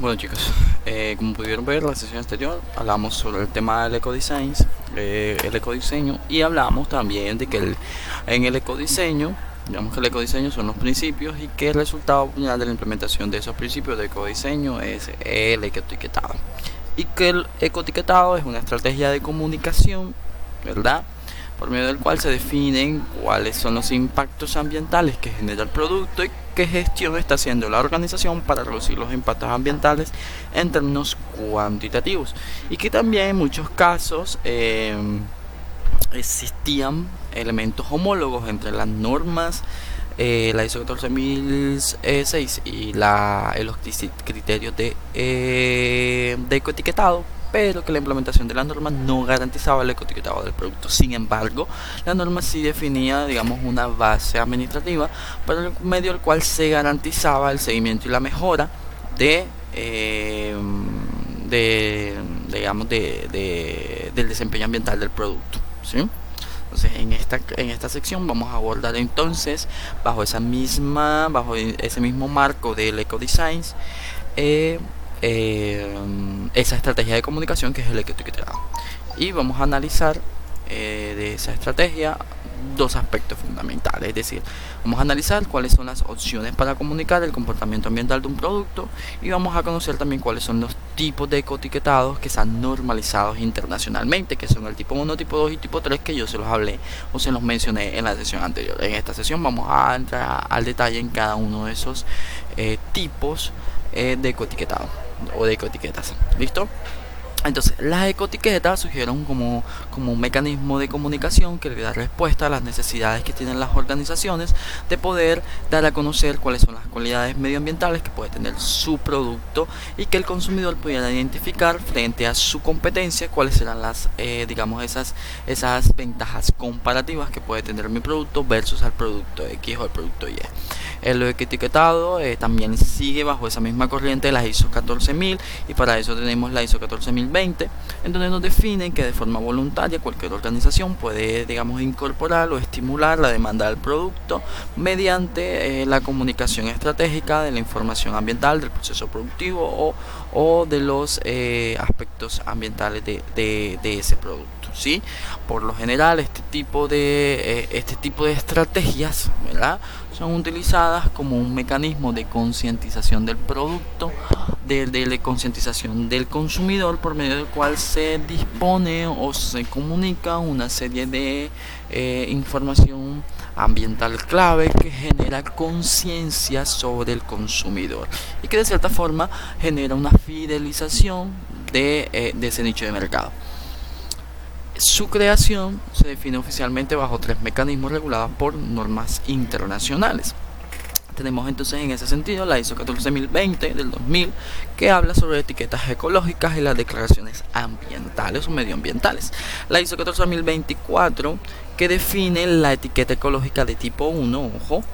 Bueno chicos, como pudieron ver en la sesión anterior, hablamos sobre el tema del el ecodiseño, y hablamos también de que en el ecodiseño, digamos que el ecodiseño son los principios y que el resultado final de la implementación de esos principios de ecodiseño es el ecoetiquetado. Y que el ecoetiquetado es una estrategia de comunicación, ¿verdad?, por medio del cual se definen cuáles son los impactos ambientales que genera el producto y qué gestión está haciendo la organización para reducir los impactos ambientales en términos cuantitativos, y que también en muchos casos existían elementos homólogos entre las normas, la ISO 14006 y los criterios de ecoetiquetado, pero que la implementación de la norma no garantizaba el ecoetiquetado del producto. Sin embargo, la norma sí definía, digamos, una base administrativa por medio del cual se garantizaba el seguimiento y la mejora del desempeño ambiental del producto, ¿sí? Entonces en esta sección vamos a abordar entonces bajo ese mismo marco del ecodesign, esa estrategia de comunicación que es el ecoetiquetado, y vamos a analizar de esa estrategia dos aspectos fundamentales. Es decir, vamos a analizar cuáles son las opciones para comunicar el comportamiento ambiental de un producto, y vamos a conocer también cuáles son los tipos de ecoetiquetados que están normalizados internacionalmente, que son el tipo 1, tipo 2 y tipo 3, que yo se los hablé o se los mencioné en la sesión anterior. En esta sesión vamos a entrar al detalle en cada uno de esos tipos de ecoetiquetado o de ecoetiquetas. ¿Listo? Entonces, las ecoetiquetas surgieron como un mecanismo de comunicación que le da respuesta a las necesidades que tienen las organizaciones de poder dar a conocer cuáles son las cualidades medioambientales que puede tener su producto, y que el consumidor pudiera identificar frente a su competencia cuáles serán esas ventajas comparativas que puede tener mi producto versus al producto X o al producto Y. El ecoetiquetado también sigue bajo esa misma corriente de la ISO 14000, y para eso tenemos la ISO 14020, en donde nos definen que de forma voluntaria cualquier organización puede, digamos, incorporar o estimular la demanda del producto mediante la comunicación estratégica de la información ambiental del proceso productivo o de los aspectos ambientales de ese producto, ¿sí? Por lo general este tipo de estrategias, ¿verdad?, son utilizadas como un mecanismo de concientización del producto, de concientización del consumidor, por medio del cual se dispone o se comunica una serie de información ambiental clave que genera conciencia sobre el consumidor y que de cierta forma genera una fidelización de ese nicho de mercado. Su creación se define oficialmente bajo 3 mecanismos regulados por normas internacionales. Tenemos entonces en ese sentido la ISO 14020 del 2000, que habla sobre etiquetas ecológicas y las declaraciones ambientales o medioambientales. La ISO 14024, que define la etiqueta ecológica de tipo 1, ojo.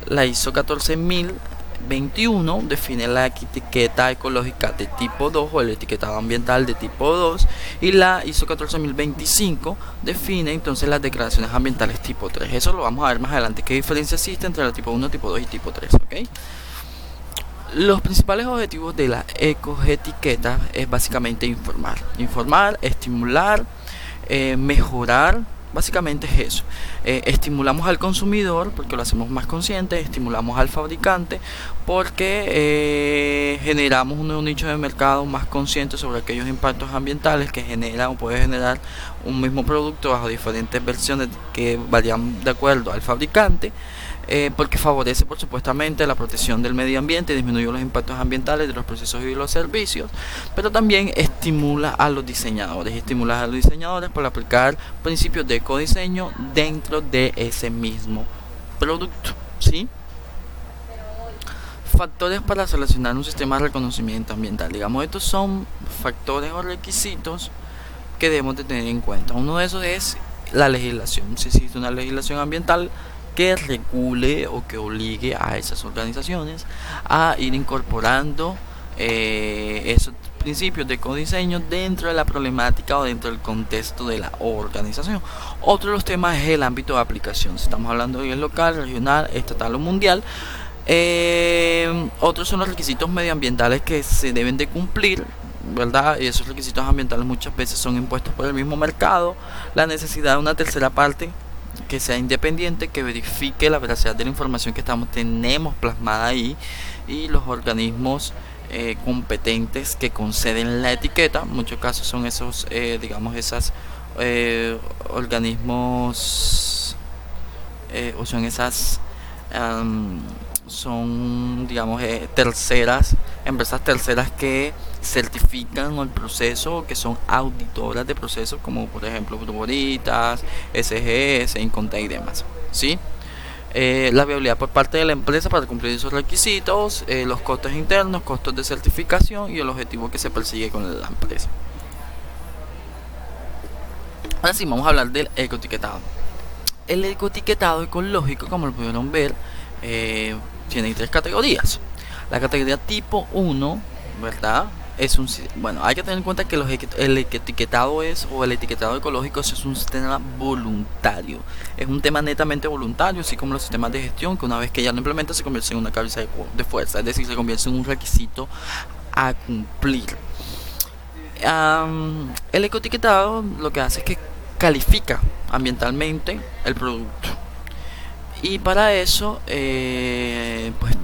La ISO 14021 define la etiqueta ecológica de tipo 2 o el etiquetado ambiental de tipo 2, y la ISO 14025 define entonces las declaraciones ambientales tipo 3. Eso lo vamos a ver más adelante, qué diferencia existe entre el tipo 1, tipo 2 y tipo 3, ¿ok? Los principales objetivos de la ecoetiqueta es básicamente informar, estimular, mejorar. Básicamente es eso. Estimulamos al consumidor porque lo hacemos más consciente, estimulamos al fabricante porque generamos un nuevo nicho de mercado más consciente sobre aquellos impactos ambientales que genera o puede generar un mismo producto bajo diferentes versiones que varían de acuerdo al fabricante, porque favorece por supuestamente la protección del medio ambiente, disminuye los impactos ambientales de los procesos y los servicios, pero también estimula a los diseñadores por aplicar principios de ecodiseño dentro de ese mismo producto, ¿sí? Factores para seleccionar un sistema de reconocimiento ambiental. Digamos, estos son factores o requisitos que debemos de tener en cuenta. Uno de esos es la legislación. Si existe una legislación ambiental que regule o que obligue a esas organizaciones a ir incorporando esos principios de ecodiseño dentro de la problemática o dentro del contexto de la organización. Otro de los temas es el ámbito de aplicación. Si estamos hablando de nivel local, regional, estatal o mundial, Otros son los requisitos medioambientales que se deben de cumplir, ¿verdad? Y esos requisitos ambientales muchas veces son impuestos por el mismo mercado. La necesidad de una tercera parte que sea independiente, que verifique la veracidad de la información que tenemos plasmada ahí, y los organismos competentes que conceden la etiqueta. En muchos casos son esos, digamos, esas organismos, o son esas, son, digamos, terceras, empresas terceras que certifican el proceso, que son auditoras de procesos, como por ejemplo Bruboritas, SGS, Inconta y demás, ¿sí? La viabilidad por parte de la empresa para cumplir esos requisitos, los costos internos, costos de certificación y el objetivo que se persigue con la empresa. Ahora sí, vamos a hablar del ecoetiquetado. El ecoetiquetado ecológico, como lo pudieron ver, tiene 3 categorías. La categoría tipo 1, ¿verdad? Bueno, hay que tener en cuenta que el etiquetado el etiquetado ecológico es un sistema voluntario. Es un tema netamente voluntario, así como los sistemas de gestión, que una vez que ya lo implementa se convierte en una cabeza de fuerza, es decir, se convierte en un requisito a cumplir. El ecoetiquetado lo que hace es que califica ambientalmente el producto, y para eso pues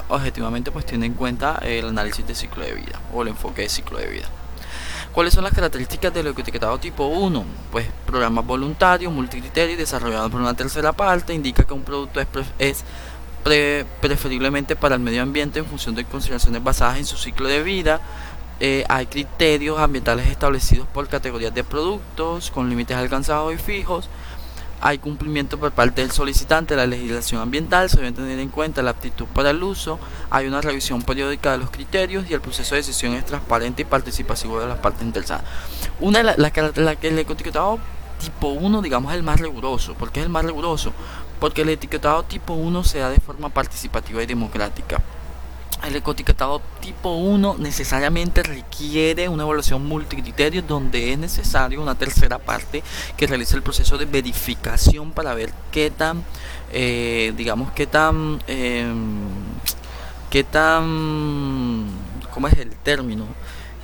objetivamente pues tiene en cuenta el análisis de ciclo de vida o el enfoque de ciclo de vida. ¿Cuáles son las características del ecoetiquetado tipo 1? Pues programa voluntario, multicriterio y desarrollado por una tercera parte. Indica que un producto es preferiblemente para el medio ambiente en función de consideraciones basadas en su ciclo de vida. Hay criterios ambientales establecidos por categorías de productos con límites alcanzados y fijos. Hay cumplimiento por parte del solicitante de la legislación ambiental, se debe tener en cuenta la aptitud para el uso. Hay una revisión periódica de los criterios y el proceso de decisión es transparente y participativo de las partes interesadas. El ecoetiquetado tipo 1, digamos, es el más riguroso. ¿Por qué es el más riguroso? Porque el etiquetado tipo 1 se da de forma participativa y democrática. El ecoetiquetado tipo 1 necesariamente requiere una evaluación multicriterio, donde es necesario una tercera parte que realice el proceso de verificación para ver qué tan, ¿cómo es el término?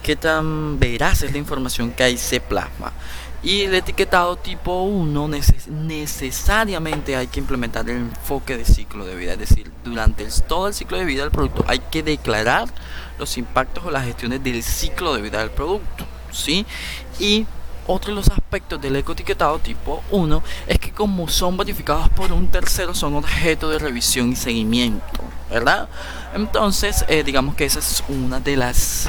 Qué tan veraz es la información que ahí se plasma. Y el etiquetado tipo 1 necesariamente hay que implementar el enfoque de ciclo de vida, es decir, durante todo el ciclo de vida del producto hay que declarar los impactos o las gestiones del ciclo de vida del producto, ¿sí? Y otro de los aspectos del ecoetiquetado tipo 1 es que, como son verificados por un tercero, son objeto de revisión y seguimiento, ¿verdad? Entonces, digamos que esa es una de las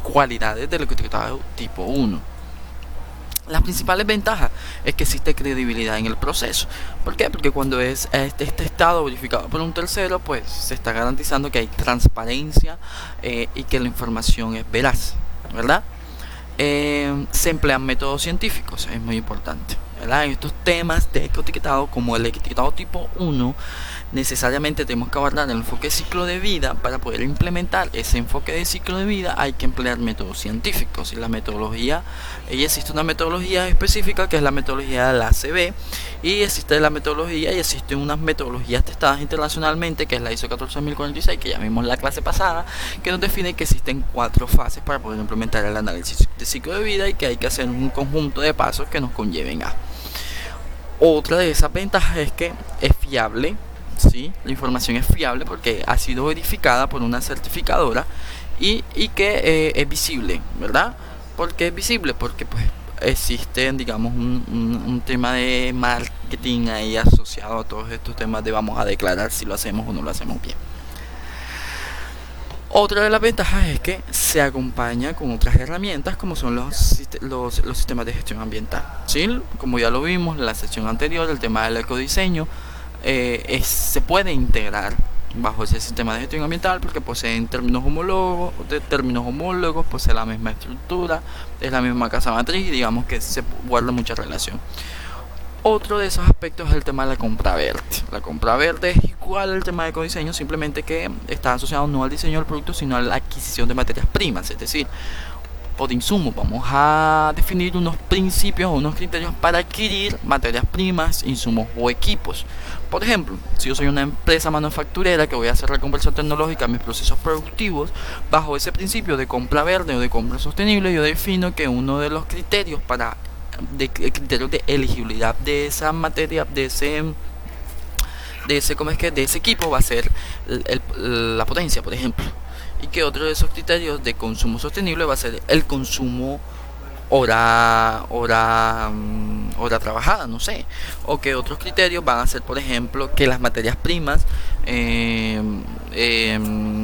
cualidades del ecoetiquetado tipo 1. Las principales ventajas es que existe credibilidad en el proceso. ¿Por qué? Porque cuando es este estado verificado por un tercero, pues se está garantizando que hay transparencia y que la información es veraz, ¿verdad? Se emplean métodos científicos, es muy importante, ¿verdad? En estos temas de ecoetiquetado, como el etiquetado tipo 1, necesariamente tenemos que abordar el enfoque de ciclo de vida. Para poder implementar ese enfoque de ciclo de vida hay que emplear métodos científicos, y existe una metodología específica que es la metodología de la ACB, y existen unas metodologías testadas internacionalmente, que es la ISO 14046, que ya vimos en la clase pasada, que nos define que existen 4 fases para poder implementar el análisis de ciclo de vida, y que hay que hacer un conjunto de pasos que nos conlleven a. Otra de esas ventajas es que es fiable. ¿Sí? La información es fiable porque ha sido verificada por una certificadora, y que es visible, ¿verdad? ¿Por qué es visible? Porque pues existe, digamos, un tema de marketing ahí asociado a todos estos temas de vamos a declarar si lo hacemos o no lo hacemos bien. Otra de las ventajas es que se acompaña con otras herramientas, como son los sistemas de gestión ambiental, ¿sí? Como ya lo vimos en la sección anterior, el tema del ecodiseño se puede integrar bajo ese sistema de gestión ambiental porque poseen términos homólogos, posee la misma estructura, es la misma casa matriz, y digamos que se guarda mucha relación. Otro de esos aspectos es el tema de la compra verde. La compra verde es igual al tema de ecodiseño, simplemente que está asociado no al diseño del producto, sino a la adquisición de materias primas. Es decir, o de insumos. Vamos a definir unos principios o unos criterios para adquirir materias primas, insumos o equipos. Por ejemplo, si yo soy una empresa manufacturera que voy a hacer reconversión tecnológica en mis procesos productivos, bajo ese principio de compra verde o de compra sostenible, yo defino que uno de los criterios criterios de elegibilidad de esa materia, de ese de ese equipo va a ser la potencia, por ejemplo, y que otro de esos criterios de consumo sostenible va a ser el consumo hora trabajada, no sé, o que otros criterios van a ser, por ejemplo, que las materias primas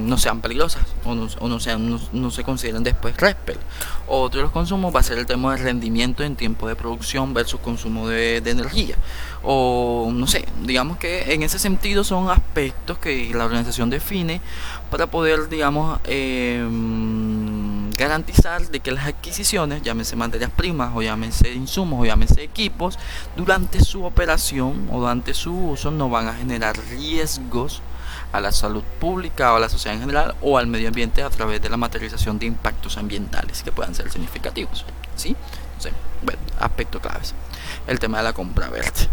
no sean peligrosas no se consideren después RESPEL. Otro de los consumos va a ser el tema del rendimiento en tiempo de producción versus consumo de energía, o no sé, digamos que en ese sentido son aspectos que la organización define para poder, digamos, garantizar de que las adquisiciones, llámese materias primas o llámese insumos o llámese equipos, durante su operación o durante su uso no van a generar riesgos a la salud pública o a la sociedad en general o al medio ambiente a través de la materialización de impactos ambientales que puedan ser significativos, ¿sí? Entonces, bueno, aspectos claves. El tema de la compra verde.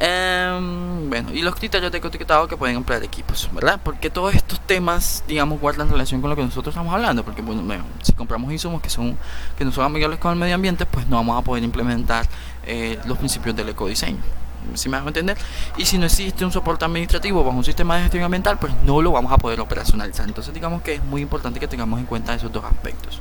Bueno, y los criterios de ecoetiquetado que pueden emplear equipos, ¿verdad? Porque todos estos temas, digamos, guardan relación con lo que nosotros estamos hablando. Porque, bueno, si compramos insumos que no son amigables con el medio ambiente, pues no vamos a poder implementar los principios del ecodiseño. ¿Sí me hago entender? Y si no existe un soporte administrativo bajo un sistema de gestión ambiental, pues no lo vamos a poder operacionalizar. Entonces, digamos que es muy importante que tengamos en cuenta esos dos aspectos.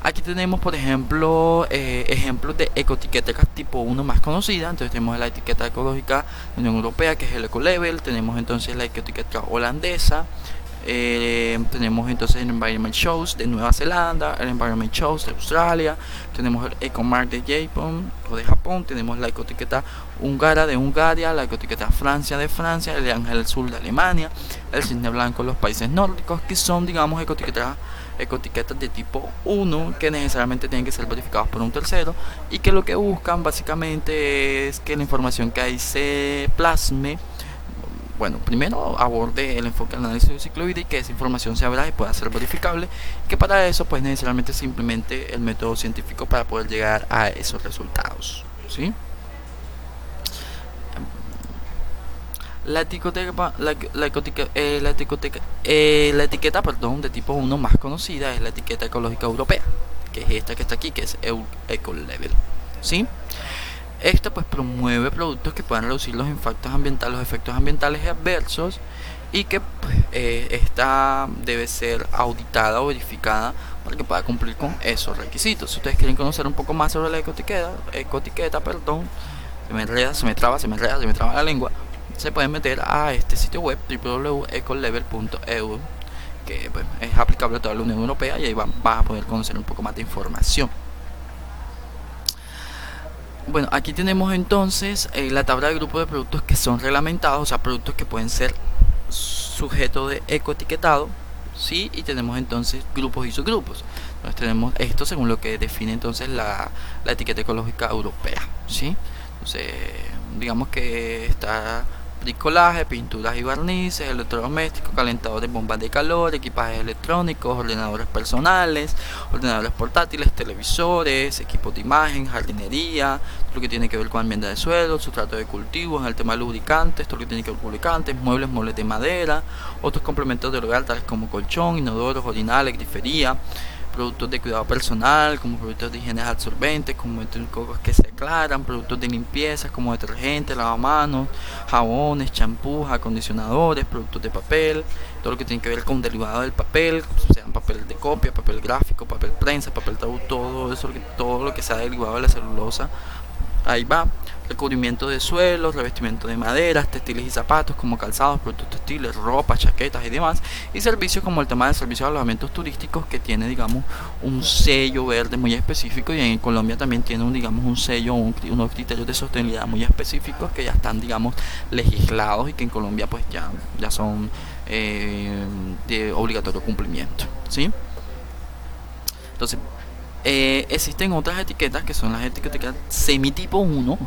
Aquí tenemos, por ejemplo, ejemplos de ecoetiquetas tipo 1 más conocida. Entonces tenemos la etiqueta ecológica de la Unión Europea, que es el Ecolabel. Tenemos entonces la ecoetiqueta holandesa. Tenemos entonces el Environment Shows de Nueva Zelanda, el Environment Shows de Australia, tenemos el Ecomark de Japón, tenemos la ecoetiqueta húngara de Hungaria, la ecoetiqueta Francia de Francia, el Ángel Sur de Alemania, el Cisne Blanco de los países nórdicos, que son, digamos, ecoetiquetas de tipo 1 que necesariamente tienen que ser verificados por un tercero y que lo que buscan básicamente es que la información que ahí se plasme, bueno, primero aborde el enfoque del análisis del ciclo de vida y que esa información sea veraz y pueda ser verificable, que para eso pues necesariamente se implemente el método científico para poder llegar a esos resultados, ¿sí? La etiqueta de tipo 1 más conocida es la etiqueta ecológica europea, que es esta que está aquí, que es Ecolabel, ¿sí? Esta pues promueve productos que puedan reducir los efectos ambientales adversos y que pues, esta debe ser auditada o verificada para que pueda cumplir con esos requisitos. Si ustedes quieren conocer un poco más sobre la ecoetiqueta, se me traba la lengua, se pueden meter a este sitio web www.ecolabel.eu, que pues, es aplicable a toda la Unión Europea, y ahí vas a poder conocer un poco más de información. Bueno, aquí tenemos entonces la tabla de grupos de productos que son reglamentados, o sea, productos que pueden ser sujeto de ecoetiquetado, ¿sí? Y tenemos entonces grupos y subgrupos. Entonces tenemos esto según lo que define entonces la etiqueta ecológica europea, ¿sí? Entonces, digamos que está bricolaje, pinturas y barnices, electrodomésticos, calentadores, bombas de calor, equipajes electrónicos, ordenadores personales, ordenadores portátiles, televisores, equipos de imagen, jardinería, todo lo que tiene que ver con enmienda de suelo, sustrato de cultivos, en el tema de lubricantes, todo lo que tiene que ver con lubricantes, muebles de madera, otros complementos del hogar tales como colchón, inodoros, orinales, grifería, productos de cuidado personal, como productos de higiene absorbentes, como cosas que se aclaran, productos de limpieza como detergentes, lavamanos, jabones, champús, acondicionadores, productos de papel, todo lo que tiene que ver con derivados del papel, sean papel de copia, papel gráfico, papel prensa, papel tabú, todo lo que sea derivado de la celulosa, ahí va. Recubrimiento de suelos, revestimiento de maderas, textiles y zapatos como calzados, productos textiles, ropa, chaquetas y demás. Y servicios como el tema de servicios de alojamientos turísticos, que tiene, digamos, un sello verde muy específico, y en Colombia también tiene un sello, unos criterios de sostenibilidad muy específicos que ya están, digamos, legislados y que en Colombia pues ya son de obligatorio cumplimiento, ¿sí? Entonces, existen otras etiquetas que son las etiquetas semitipo 1,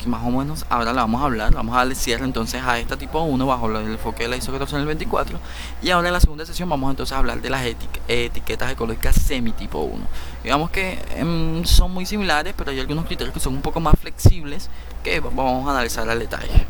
que más o menos ahora la vamos a hablar. Vamos a darle cierre entonces a esta tipo 1 bajo el enfoque de la ISO 14024. Y ahora en la segunda sesión vamos entonces a hablar de las etiquetas ecológicas semi tipo 1. Digamos que son muy similares, pero hay algunos criterios que son un poco más flexibles que vamos a analizar al detalle.